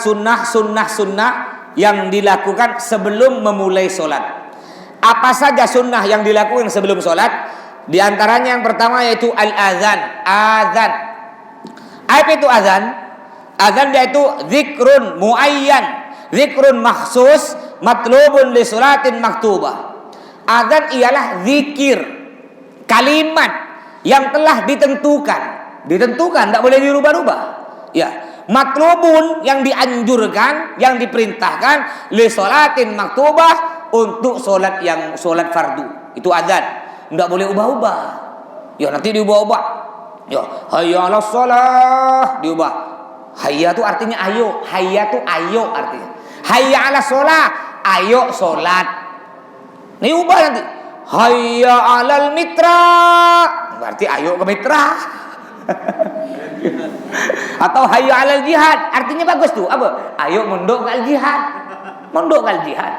yang dilakukan sebelum memulai solat. Apa saja sunnah yang dilakukan sebelum solat? Di antaranya yang pertama yaitu al-azan. Azan. Apa itu azan? Azan yaitu zikrun muayyan, zikrun makhsus, matlubun li salatin maktubah. Azan ialah zikir, kalimat yang telah ditentukan, tidak boleh dirubah-rubah. Ya, matlubun yang dianjurkan, yang diperintahkan, li salatin maktubah, untuk solat fardu. Itu azan, tidak boleh ubah-ubah. Ya nanti diubah-ubah. Ya, hayya 'alas shalah diubah. Hayya itu artinya ayo, hayya itu ayo artinya. Hayya 'alas shalah, ayo solat. Ini ubah nanti. Hayya 'alal mitra, berarti ayo ke mitra. Atau hayya 'alal jihad, artinya bagus tuh. Apa? Ayo mondok ke jihad. Mondok ke jihad.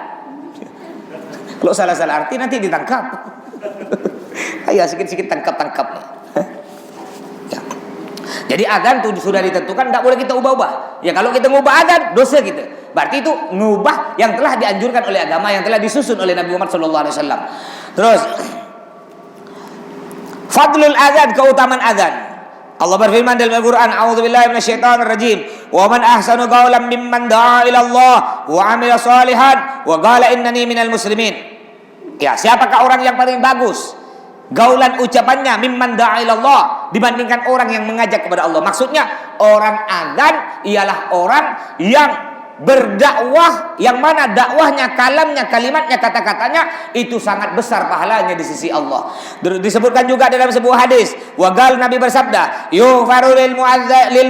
Kalau salah-salah arti nanti ditangkap. Ayo sikit-sikit tangkap nih. Ya. Jadi azan itu sudah ditentukan, tidak boleh kita ubah-ubah. Ya kalau kita ngubah azan, dosa kita. Berarti itu ngubah yang telah dianjurkan oleh agama, yang telah disusun oleh Nabi Muhammad SAW. Terus, fadlul azan, keutamaan azan. Allah berfirman dalam Al-Quran, A'udzubillahi minasyaitonirrajim. Wa man ahsanu qawlan mimman da'a ila Allah wa 'amila shalihan wa qala innani minal muslimin. Ya, siapakah orang yang paling bagus gaulan ucapannya mimman da'a ila Allah dibandingkan orang yang mengajak kepada Allah? Maksudnya orang azan ialah orang yang berdakwah, yang mana dakwahnya, kalamnya, kalimatnya, kata-katanya itu sangat besar pahalanya di sisi Allah. Disebutkan juga dalam sebuah hadis, wagal Nabi bersabda, yughfaru lil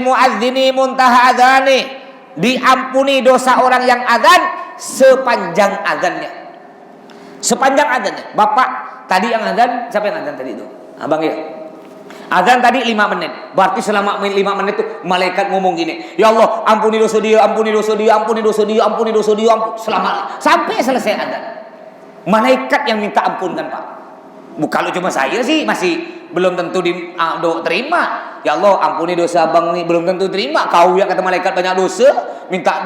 muadzini muntaha adzani, diampuni dosa orang yang azan sepanjang azannya. Sepanjang azannya. Bapak tadi yang azan, siapa yang azan tadi itu? Abang ya. Azan tadi 5 menit. Berarti selama 5 menit itu malaikat ngomong gini, ya Allah, ampuni dosa dia, ampuni dosa dia, ampuni dosa dia, ampuni dosa dia, selama sampai selesai azan. Malaikat yang minta ampunkan, Pak. Kalau cuma saya sih masih belum tentu terima. Ya Allah, ampuni dosa abang ini, belum tentu terima. Kau ya kata malaikat banyak dosa, minta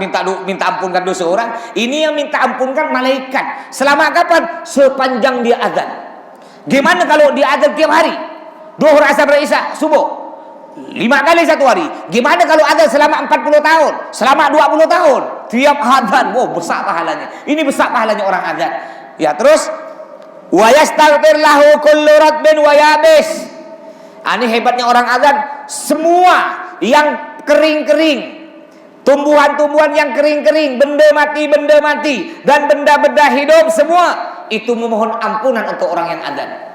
ampunkan dosa orang. Ini yang minta ampunkan malaikat. Selama kapan? Sepanjang dia azan. Gimana kalau dia azan tiap hari? Duhur, asar, isya, subuh 5 kali satu hari. Gimana kalau azan selama 40 tahun, selama 20 tahun, tiap azan? Wow, besar pahalanya. Ini besar pahalanya orang azan. Ya, terus wa yastaghfir lahu kullu ratbin wa yabis. Ini hebatnya orang azan. Semua yang kering-kering, tumbuhan-tumbuhan yang kering-kering, benda mati, dan benda-benda hidup, semua itu memohon ampunan untuk orang yang azan.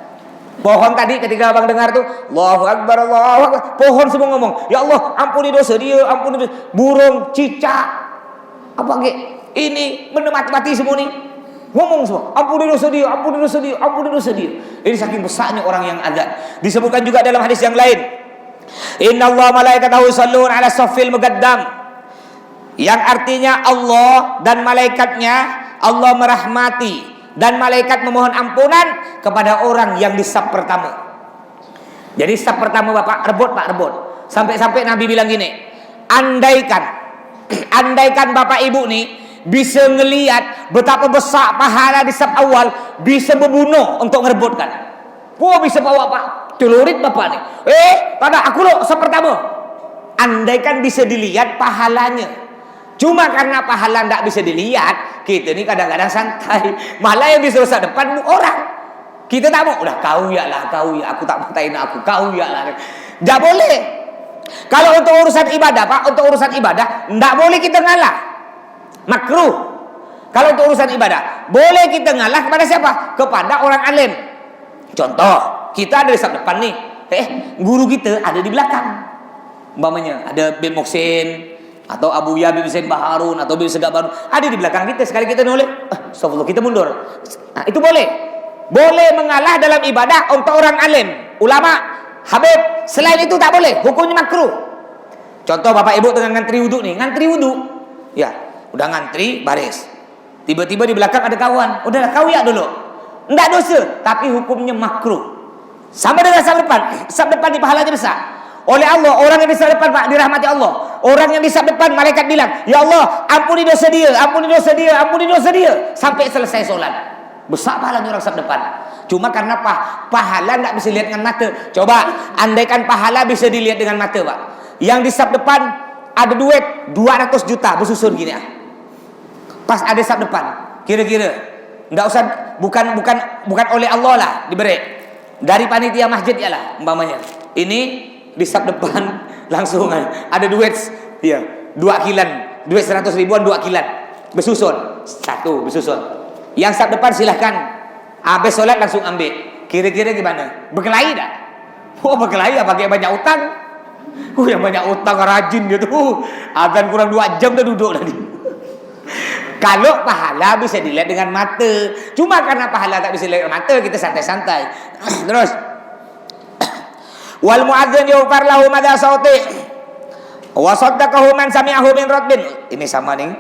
Pohon tadi ketika abang dengar tuh, Allahu Akbar, Allahu Akbar, pohon semua ngomong, ya Allah, ampuni dosa dia, ampuni dosa. Burung, cicak, apa ini benda mati semua nih, ngomong semua, ampuni dosa dia, ampuni dosa dia, ampuni dosa dia. Ini saking besarnya orang yang azan. Disebutkan juga dalam hadis yang lain, Inna Allah malaikatahu yusallun ala saffil muqaddam, yang artinya Allah dan malaikatnya, Allah merahmati dan malaikat memohon ampunan kepada orang yang di saf pertama. Jadi saf pertama Bapak, rebut. Sampai-sampai Nabi bilang gini, andaikan Bapak Ibu nih bisa ngelihat betapa besar pahala di saf awal, bisa berbunuh untuk ngerebutkan. Wah, bisa bawa Pak, celurit Bapak nih. Pada aku loh saf pertama. Andaikan bisa dilihat pahalanya. Cuma karena pahala tidak bisa dilihat, kita ini kadang-kadang santai. Malah yang disuruh saat depan orang. Kita tak mau, udah kau ya, aku tak matain aku, kau ya lah. Tidak boleh. Kalau untuk urusan ibadah, Pak, untuk urusan ibadah, tidak boleh kita ngalah. Makruh. Kalau untuk urusan ibadah, boleh kita ngalah kepada siapa? Kepada orang alim. Contoh, kita ada di saat depan nih. Guru kita ada di belakang. Umpamanya ada Ben Moksin, atau Abu Yabib Hussein Baharun, atau Bin Segak Baharun, ada di belakang kita. Sekali kita noleh, astagfirullah, kita mundur. Nah, itu boleh. Boleh mengalah dalam ibadah untuk orang alim, ulama, habib. Selain itu tak boleh, hukumnya makruh. Contoh Bapak Ibu tengah ngantri wudhu nih, ya, udah ngantri baris, tiba-tiba di belakang ada kawan, udahlah kau ya dulu, enggak dosa, tapi hukumnya makruh. Sama dengan saf depan di pahalanya besar oleh Allah. Orang yang di saf depan, Pak, dirahmati Allah. orang yang di saf depan, malaikat bilang, "Ya Allah, ampuni dosa dia, ampuni dosa dia, ampuni dosa dia," sampai selesai solat. Besar pahalanya orang saf depan. Cuma karena pahala tidak bisa dilihat dengan mata. Coba, andaikan pahala bisa dilihat dengan mata, Pak. Yang di saf depan ada duit 200 juta bersusun gini. Pas ada saf depan, kira-kira tidak usah, bukan oleh Allah lah diberi, dari panitia masjid ya lah umpamanya. Ini di saf depan langsung ada duit, ya 2 kilan, duit 100 ribuan 2 kilan bersusun, satu bersusun. Yang saf depan silahkan, habis sholat langsung ambil. Kira-kira gimana? Berkelahi tak? Berkelahi apa kayak banyak utang? Yang banyak utang rajin gitu. Azan kurang 2 jam dah duduk tadi. Kalau pahala bisa dilihat dengan mata. Cuma karena pahala tak bisa dilihat dengan mata, kita santai-santai. Terus, wal muadzin yughfar lahu madha sauti wa saddaqahu man sami'ahu min radbin. Ini sama nih.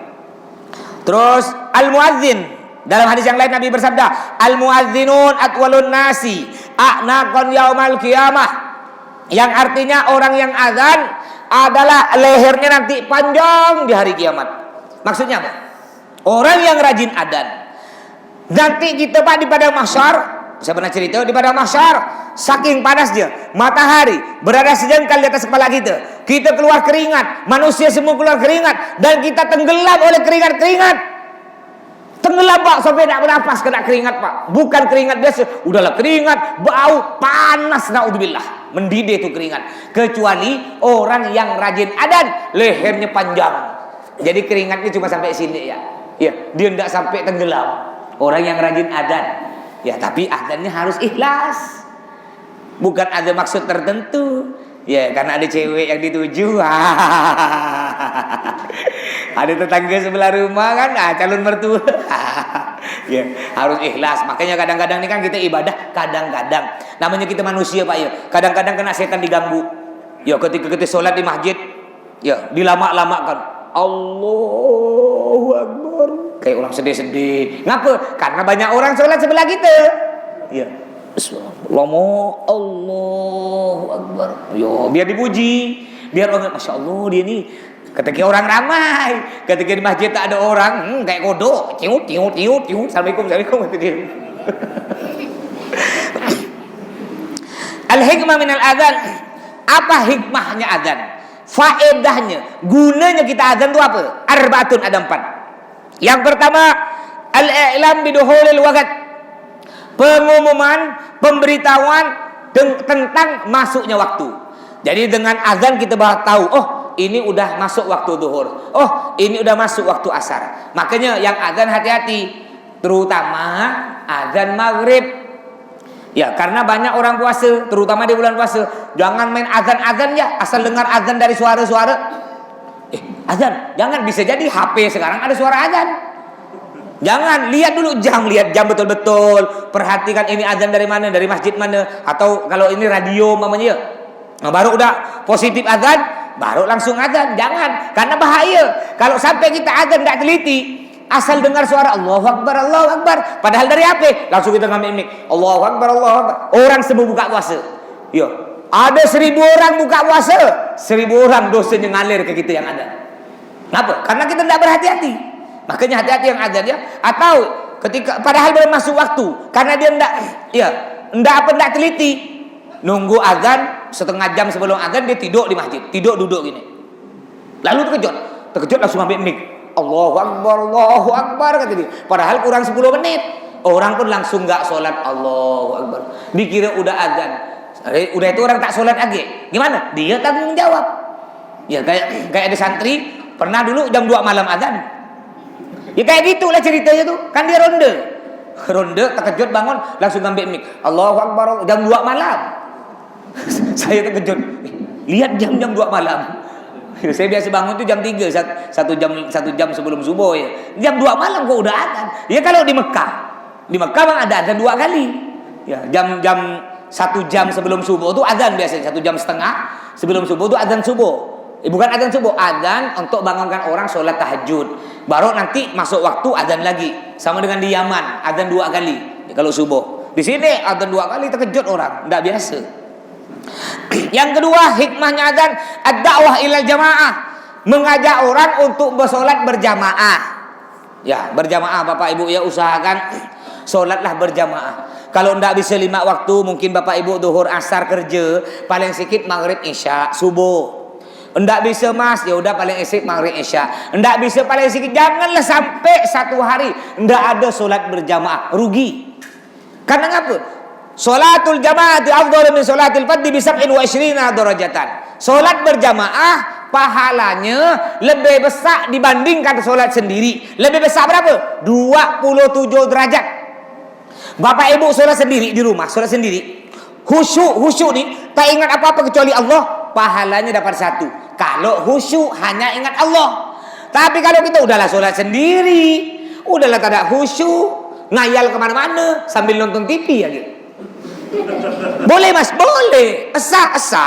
Terus al muadzin, dalam hadis yang lain Nabi bersabda, al muadzinun atwalun nasi a'naqan yaumal qiyamah, yang artinya orang yang azan adalah lehernya nanti panjang di hari kiamat. Maksudnya apa? Orang yang rajin adzan nanti kita Pak di padang mahsyar, saya pernah cerita di padang mahsyar, saking panasnya matahari berada sejengkal di atas kepala kita, kita keluar keringat, manusia semua keluar keringat, dan kita tenggelam oleh keringat-keringat. Tenggelam Pak, sampai tak bernapas kena keringat Pak. Bukan keringat biasa, udahlah keringat, bau, panas, naudzubillah, mendidih itu keringat. Kecuali orang yang rajin adzan, lehernya panjang, jadi keringatnya cuma sampai sini ya. Ya, dia tidak sampai tenggelam. Orang yang rajin adzan. Ya, tapi adzannya harus ikhlas. Bukan ada maksud tertentu. Ya, karena ada cewek yang dituju. Ada tetangga sebelah rumah kan, calon mertua. Ya, harus ikhlas. Makanya kadang-kadang ini kan kita ibadah, kadang-kadang. Namanya kita manusia Pak ya. Kadang-kadang kena setan diganggu. Ya, ketika kita sholat di masjid, ya, dilama-lamakan. Allahu Akbar, kayak orang sedih-sedih. Ngapa? Karena banyak orang sholat sebelah kita. Ya, Bismillah, Allahu Akbar. Yo, biar dipuji, biar orang, Masya Allah dia ni. Ketika orang ramai, ketika di masjid tak ada orang, kayak kodok, tiut. Assalamualaikum, kata dia. Al-hikmah minal adzan. Apa hikmahnya adzan? Faedahnya, gunanya kita azan itu apa? Arbaatun, ada 4. Yang pertama, al-i'lam biduhulil waqt, pengumuman, pemberitahuan tentang masuknya waktu. Jadi dengan azan kita bakal tahu, oh ini udah masuk waktu zuhur, oh ini udah masuk waktu asar. Makanya yang azan hati-hati, terutama azan maghrib. Ya, karena banyak orang puasa, terutama di bulan puasa, jangan main azan-azan ya, asal dengar azan dari suara-suara. Azan, jangan, bisa jadi HP sekarang ada suara azan. Jangan, lihat dulu jam, lihat jam betul-betul. Perhatikan ini azan dari mana, dari masjid mana, atau kalau ini radio mamanya. Nah, baru udah positif azan, baru langsung azan. Jangan, karena bahaya. Kalau sampai kita azan tidak teliti, asal dengar suara Allahu Akbar, Allahu Akbar, padahal dari HP, langsung kita ngambil mic, Allahu Akbar, Allahu Akbar. Orang semua buka puasa. Yo, ada 1000 orang buka puasa, 1000 orang dosanya ngalir ke kita yang ada. Kenapa? Karena kita tidak berhati-hati. Makanya hati-hati yang azan ya. Atau ketika padahal belum masuk waktu, karena dia tidak teliti, nunggu azan setengah jam sebelum azan dia tidur di masjid, duduk gini. Lalu terkejut langsung ambil mic. Allahu Akbar, kata dia. Padahal kurang 10 menit. Orang pun langsung gak sholat. Allahu Akbar, dikira udah azan. Udah itu orang tak sholat lagi. Gimana? Dia tanggung jawab. Ya kayak ada santri pernah dulu jam 2 malam azan. Ya kayak gitulah ceritanya tuh. Kan dia ronde, terkejut bangun langsung ambil mic. Allahu Akbar, jam 2 malam. Saya terkejut. Lihat jam 2 malam. Saya biasa bangun itu jam 3, satu jam sebelum subuh ya. Jam 2 malam kok udah azan. Ya kalau di Mekah memang ada azan 2 kali. Ya, jam 1 jam sebelum subuh itu azan biasanya, 1,5 jam sebelum subuh itu azan subuh. Bukan azan subuh, azan untuk bangunkan orang sholat tahajud. Baru nanti masuk waktu azan lagi. Sama dengan di Yaman, azan 2 kali kalau subuh. Di sini azan 2 kali, terkejut orang, tidak biasa. Yang kedua, hikmahnya adzan ad-da'wah ilal jamaah, mengajak orang untuk bersolat berjamaah. Ya, berjamaah Bapak Ibu ya, usahakan solatlah berjamaah. Kalau ndak bisa 5 waktu, mungkin Bapak Ibu duhur, asar kerja, paling sedikit maghrib, isya, subuh. Ndak bisa Mas, ya udah paling sedikit maghrib, isya. Ndak bisa paling sedikit, janganlah sampai 1 hari ndak ada solat berjamaah, rugi. Karena ngapa? Salatul jamaah afdhalu min salatil fardhi bi 27 darajatan. Salat berjamaah pahalanya lebih besar dibandingkan salat sendiri. Lebih besar berapa? 27 derajat. Bapak Ibu salat sendiri di rumah, salat sendiri. Khusyuk nih, tak ingat apa-apa kecuali Allah, pahalanya dapat 1. Kalau khusyuk hanya ingat Allah. Tapi kalau kita udahlah salat sendiri, udahlah tak ada khusyuk, ngayal kemana-mana sambil nonton TV ya gitu. Boleh Mas, boleh. Esa.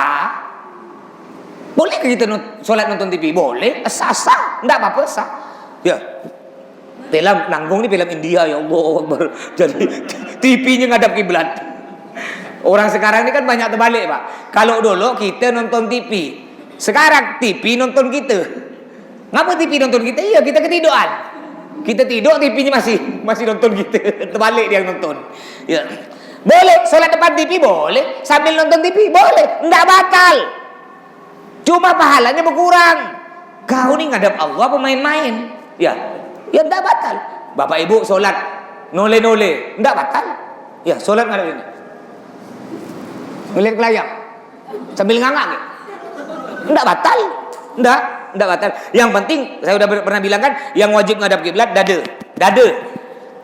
Boleh kita solat nonton TV? Boleh. Esa. Enggak apa-apa esa. Ya. Film nanggung nih film India, ya Allah Akbar. Jadi TV-nya ngadap kiblat. Orang sekarang ini kan banyak terbalik, Pak. Kalau dulu kita nonton TV, sekarang TV nonton kita. Ngapa TV nonton kita? Iya, kita ketiduran. Kita tidur, TV-nya masih nonton kita. Terbalik dia nonton. Ya. Boleh solat depan TV, boleh sambil nonton TV, boleh, enggak batal. Cuma pahalanya berkurang. Kau ni ngadap Allah pemain-main. Ya enggak batal. Bapak Ibu solat nole-nole, enggak batal. Ya, solat ngadap ini. Ngelihat ke layar sambil ngangak gitu. Enggak batal. Enggak batal. Yang penting saya udah pernah bilang kan, yang wajib ngadap kiblat dada.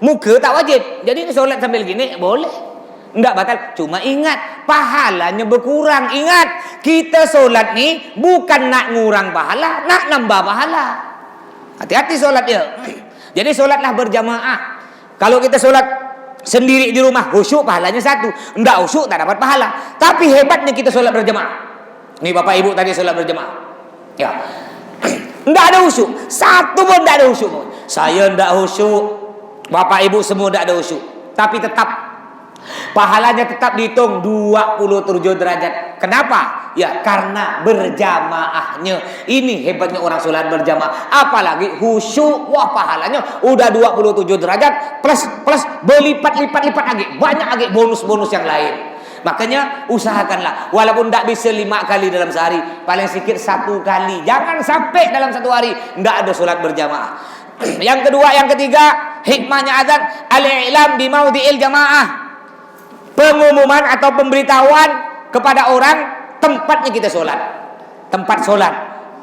Muka tak wajib. Jadi solat sambil gini boleh. Enggak batal, cuma ingat pahalanya berkurang. Ingat, kita solat nih bukan nak ngurang pahala, nak nambah pahala. Hati-hati solat ya. Jadi solatlah berjamaah. Kalau kita solat sendiri di rumah, khusyuk pahalanya 1. Enggak khusyuk tak dapat pahala. Tapi hebatnya kita solat berjamaah. Nih Bapak Ibu tadi solat berjamaah. Ya. Enggak ada khusyuk. 1 pun enggak ada khusyuk. Saya enggak khusyuk. Bapak Ibu semua enggak ada khusyuk. Tapi tetap pahalanya tetap dihitung 27 derajat. Kenapa? Ya karena berjamaahnya. Ini hebatnya orang sholat berjamaah. Apalagi khusyuk, wah pahalanya udah 27 derajat plus berlipat-lipat lagi. Banyak lagi bonus-bonus yang lain. Makanya usahakanlah, walaupun tidak bisa 5 kali dalam sehari, paling sedikit 1 kali. Jangan sampai dalam 1 hari tidak ada sholat berjamaah. Yang kedua, yang ketiga, hikmahnya azan al-i'lam bi maudhi'il jamaah. Pengumuman atau pemberitahuan kepada orang tempatnya kita sholat. Tempat sholat.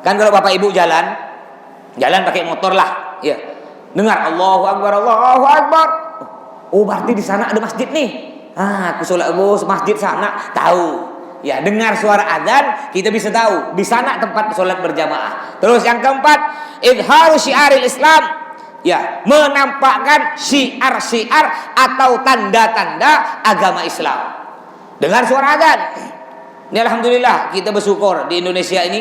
Kan kalau Bapak Ibu jalan pakai motor lah, ya. Dengar Allahu Akbar, Allahu Akbar. Oh, berarti di sana ada masjid nih. Aku sholat masjid sana, tahu. Ya, dengar suara azan kita bisa tahu di sana tempat sholat berjamaah. Terus yang keempat, izharu syiaril Islam. Ya, menampakkan syiar-syiar atau tanda-tanda agama Islam. Dengar suara azan. Ini alhamdulillah kita bersyukur di Indonesia ini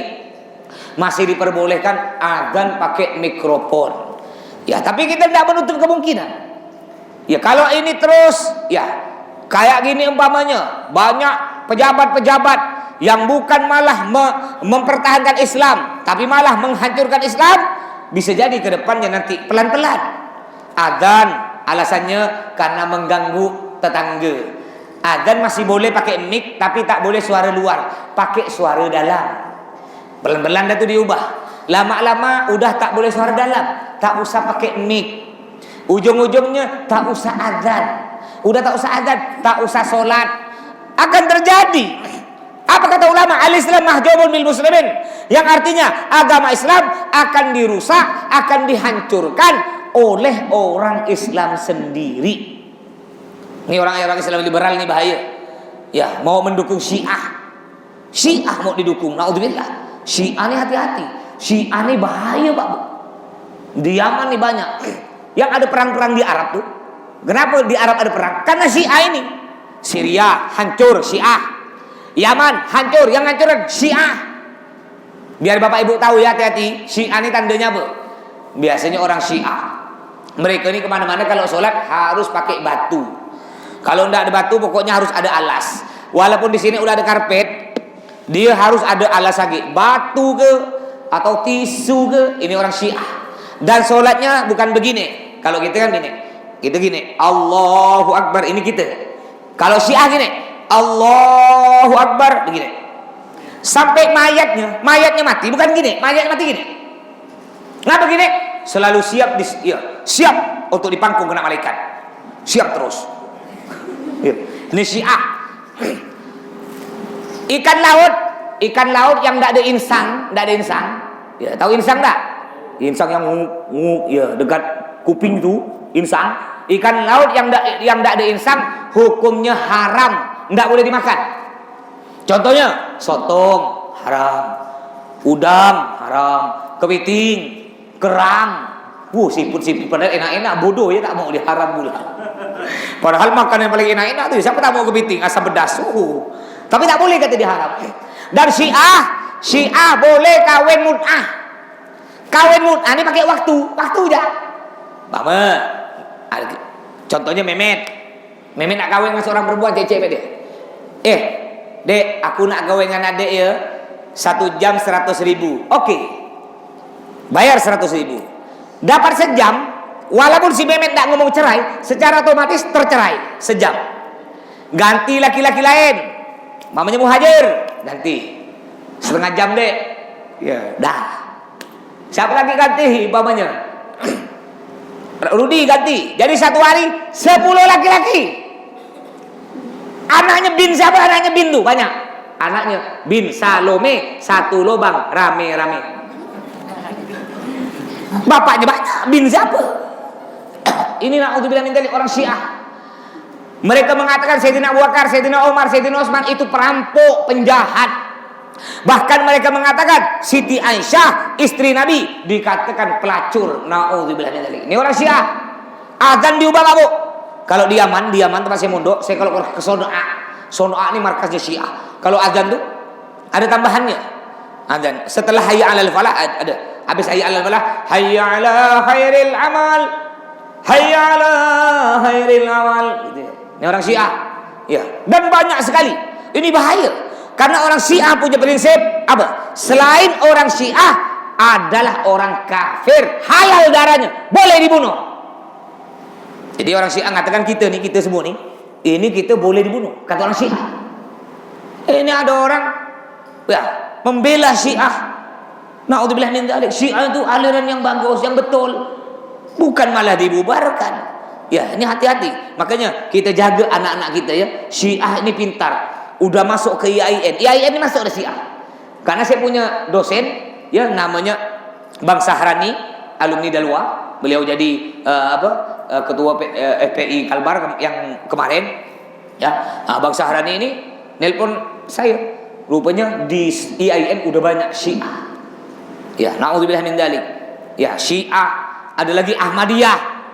masih diperbolehkan azan pakai mikrofon. Ya, tapi kita tidak menutup kemungkinan. Ya, kalau ini terus ya kayak gini umpamanya, banyak pejabat-pejabat yang bukan malah mempertahankan Islam, tapi malah menghancurkan Islam. Bisa jadi ke depannya nanti pelan-pelan adzan alasannya karena mengganggu tetangga. Adzan masih boleh pakai mic tapi tak boleh suara luar, pakai suara dalam. Pelan-pelan dah tu diubah. Lama-lama udah tak boleh suara dalam, tak usah pakai mic. Ujung-ujungnya tak usah adzan. Udah tak usah adzan, tak usah solat. Akan terjadi apa kata ulama? Al-Islam mahjubun bil muslimin. Yang artinya agama Islam akan dirusak, akan dihancurkan oleh orang Islam sendiri. Ini orang Islam liberal ini bahaya. Ya, mau mendukung Syiah. Syiah mau didukung. Naudzubillah. Syiah ini hati-hati. Syiah ini bahaya, Pak. Di Yaman nih banyak. Yang ada perang-perang di Arab tuh. Kenapa di Arab ada perang? Karena Syiah ini. Syria hancur Syiah. Yaman hancur, yang hancuran Syiah. Biar Bapak Ibu tahu ya, hati-hati. Syiah ini tandanya apa? Biasanya orang Syiah, mereka ini kemana-mana kalau sholat harus pakai batu. Kalau tidak ada batu, pokoknya harus ada alas. Walaupun di sini udah ada karpet, dia harus ada alas lagi. Batu ke atau tisu ke, ini orang Syiah. Dan sholatnya bukan begini. Kalau kita kan gini, kita gini, Allahu Akbar, ini kita. Kalau Syiah gini, Allahu Akbar, begini. Sampai mayatnya mati, bukan gini, mayatnya mati gini. Ngapa gini? Selalu siap, siap untuk dipangkung kena malaikat. Siap terus. Ini Syiah. Ikan laut yang tidak ada insang, ya, tahu insang tak? Insang yang ya dekat kuping itu, insang. Ikan laut yang tidak ada insang, hukumnya haram, tidak boleh dimakan. Contohnya, sotong haram, udang haram, kepiting, kerang. Siput padahal enak-enak, bodoh ya tak mau diharam pula. Padahal makan yang paling enak-enak tuh siapa tak mau kepiting, asam pedas. Tapi tak boleh kata diharam. Dan Syiah boleh kawin mut'ah. Kawin mut'ah ini pakai waktu aja. Mama, contohnya Memet nak kawin dengan seorang perempuan, cewek dia. Dek, aku nak kawin dengan adek ya. 1 jam 100.000. Oke. Bayar 100.000. Dapat sejam, walaupun si Memet tak ngomong cerai, secara otomatis tercerai sejam. Ganti laki-laki lain. Mamanya Muhajir, ganti setengah jam dek. Ya, dah. Siapa lagi ganti mamanya? Rudi ganti. Jadi satu hari 10 laki-laki. Anaknya bin siapa? Anaknya bin tuh banyak. Anaknya bin Salome, 1 lubang rame-rame. Bapaknya banyak. Bin siapa? Ini naudzubillah min dzalik orang Syiah. Mereka mengatakan Sayyidina Abu Bakar, Sayyidina Umar, Sayyidina Utsman itu perampok, penjahat. Bahkan mereka mengatakan Siti Aisyah, istri Nabi, dikatakan pelacur. Naudzubillah min dzalik. Ini orang Syiah. Azan diubah Pak Bu. Kalau di Yaman tempat saya mondok, saya kalau ke Sono'a ini markasnya Syiah. Kalau azan tuh ada tambahannya. Azan setelah hayya 'alal falah ada. Habis hayya 'alal falah, hayya 'ala khairil amal. Hayya 'ala khairil amal. Gitu. Ini orang Syiah, ya, dan banyak sekali. Ini bahaya, karena orang Syiah punya prinsip apa? Selain orang Syiah adalah orang kafir, halal darahnya, boleh dibunuh. Jadi orang Syiah mengatakan kita semua nih, ini kita boleh dibunuh, kata orang Syiah. Ini ada orang, ya, membela Syiah. Naudzubillah min dzalik. Syiah itu aliran yang bagus, yang betul, bukan malah dibubarkan. Ya, ini hati-hati. Makanya kita jaga anak-anak kita ya. Syiah ini pintar. Udah masuk ke IAIN. IAIN ini masuk ke Syiah. Karena saya punya dosen ya namanya Bang Sahrani, alumni Dalwa. Beliau jadi ketua FPI Kalbar yang kemarin. Ya, Bang Sahrani ini nelpon saya. Rupanya di IAIN udah banyak Syiah. Ya, naudzubillah min dzalik. Ya, Syiah, ada lagi Ahmadiyah.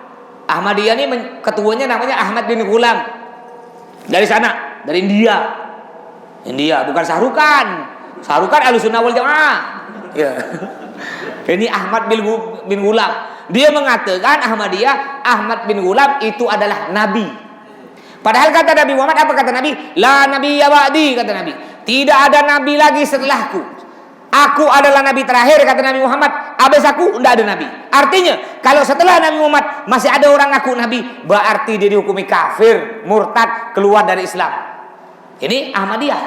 Ahmadiyah ini ketuanya namanya Ahmad bin Ghulam. Dari sana, dari India. Bukan Sahrukan. Sahrukan Ahlussunnah wal Jamaah. Ya. Ini Ahmad bin Ghulam. Dia mengatakan Ahmad bin Ghulam itu adalah nabi. Padahal kata Nabi Muhammad, apa kata Nabi? La nabiyya ba'di, kata Nabi. Tidak ada nabi lagi setelahku. Aku adalah nabi terakhir, kata Nabi Muhammad. Habis aku tidak ada nabi. Artinya kalau setelah Nabi Muhammad masih ada orang ngaku nabi, berarti dia dihukumi kafir, murtad, keluar dari Islam. Ini Ahmadiyah.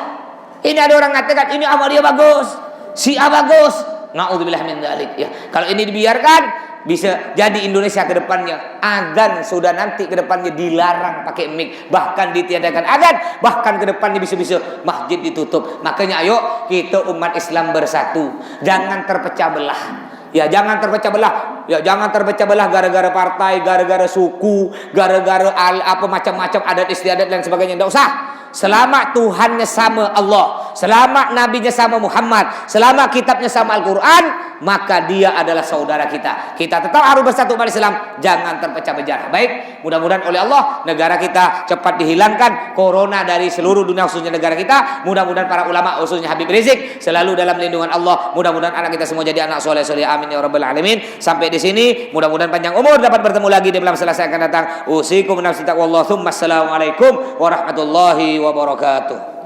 Ini ada orang mengatakan ini Ahmadiyah bagus, Syiah bagus. Naudzubillah min dzalik. Ya, kalau ini dibiarkan bisa jadi Indonesia ke depannya azan sudah nanti ke depannya dilarang pakai mic, bahkan ditiadakan azan, bahkan ke depannya bisa-bisa masjid ditutup. Makanya ayo kita umat Islam bersatu, jangan terpecah belah. Ya, jangan terpecah belah. Ya, jangan terpecah belah gara-gara partai, gara-gara suku, gara-gara apa macam-macam adat istiadat dan sebagainya. Tidak usah. Selama Tuhannya sama Allah, selama nabinya sama Muhammad, selama kitabnya sama Al-Quran, maka dia adalah saudara kita. Kita tetap harus bersatu umat Islam, jangan terpecah belah. Baik, mudah-mudahan oleh Allah negara kita cepat dihilangkan corona dari seluruh dunia, khususnya negara kita. Mudah-mudahan para ulama khususnya Habib Rizik selalu dalam lindungan Allah. Mudah-mudahan anak kita semua jadi anak soleh-soleh, amin ya rabbal alamin. Sampai di sini, mudah-mudahan panjang umur, dapat bertemu lagi di bulan selasa akan datang. Usikum nafsi taqwallah. Assalamualaikum warahmatullahi wabarakatuh.